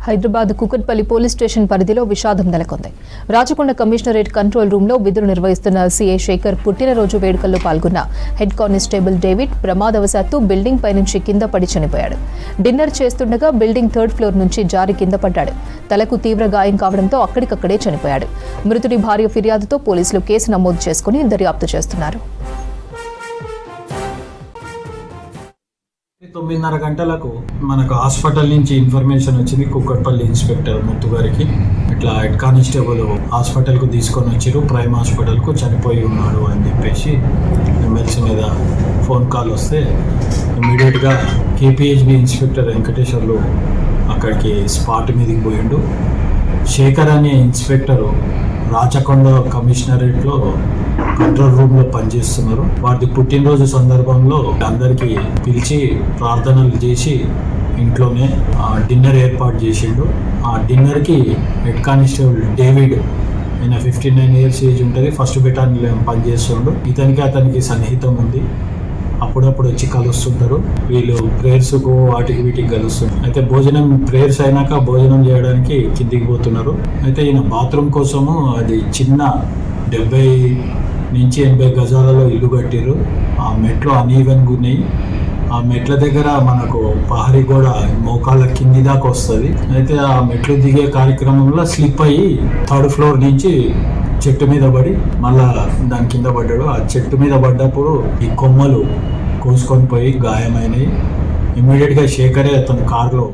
Hyderabad Kukatpally police station పరిధిలో విషాదం నెలకొంది. రాచకొండ కమిషనరేట్ కంట్రోల్ రూమ్ లో విధులు నిర్వహిస్తున్న సీఐ శేఖర్ పుట్టినరోజు వేడుకల్లో పాల్గొన్న హెడ్ కానిస్టేబుల్ డేవిడ్ ప్రమాదవశాత్తు బిల్డింగ్ పై నుంచి కింద పడి చనిపోయాడు. డిన్నర్ చేస్తుండగా బిల్డింగ్ 3rd ఫ్లోర్ నుంచి జారి కింద పడ్డాడు. తలకు తీవ్ర గాయం కావడంతో అక్కడికక్కడే చనిపోయాడు. మృతుడి భార్య ఫిర్యాదుతో పోలీసులు కేసు నమోదు చేసుకుని దర్యాప్తు చేస్తున్నారు. 9:30 గంటలకు మనకు హాస్పిటల్ నుంచి ఇన్ఫర్మేషన్ వచ్చింది. కుక్కట్పల్లి ఇన్స్పెక్టర్ ముత్తు గారికి ఇట్లా హెడ్ కానిస్టేబుల్ హాస్పిటల్కు తీసుకొని వచ్చారు, ప్రైమ్ హాస్పిటల్కు చనిపోయి ఉన్నాడు అని చెప్పేసి ఎమ్మెల్సీ మీద ఫోన్ కాల్ వస్తే ఇమీడియట్గా కేపీహెచ్బి ఇన్స్పెక్టర్ వెంకటేశ్వర్లు అక్కడికి స్పాట్ మీదకి పోయిండు. శేఖర్ అనే ఇన్స్పెక్టరు రాచకొండ కమిషనరేట్లో కంట్రోల్ రూమ్లో పనిచేస్తున్నారు. వాటి పుట్టినరోజు సందర్భంలో అందరికీ పిలిచి ప్రార్థనలు చేసి ఇంట్లోనే డిన్నర్ ఏర్పాటు చేసిండు. ఆ డిన్నర్కి హెడ్ కానిస్టేబుల్ డేవిడ్, ఆయన 59 years ఏజ్ ఉంటుంది, 1st బెటాలియన్ పనిచేస్తుండు. అతనికి సన్నిహితం ఉంది, అప్పుడప్పుడు వచ్చి కలుస్తుంటారు. వీళ్ళు ప్రేయర్స్కు వాటికి వీటికి కలుస్తుంటారు. అయితే ప్రేయర్స్ అయినాక భోజనం చేయడానికి కిందికి పోతున్నారు. అయితే ఈయన బాత్రూమ్ కోసము అది చిన్న 70 నుంచి 80 గజాలలో ఇల్లు కట్టారు. ఆ మెట్లు అనీవెన్గా ఉన్నాయి. ఆ మెట్ల దగ్గర మనకు పహరీ గోడ మోకాళ్ళ కింది దాకా వస్తుంది. అయితే ఆ మెట్లు దిగే కార్యక్రమంలో స్లిప్ అయ్యి 3rd ఫ్లోర్ నుంచి చెట్టు మీద పడి మళ్ళా దాని కింద పడ్డాడు. ఆ చెట్టు మీద పడ్డప్పుడు ఈ కొమ్మలు కోసుకొని పోయి గాయమైనవి. ఇమ్మీడియట్గా శేఖరే అతని కారులో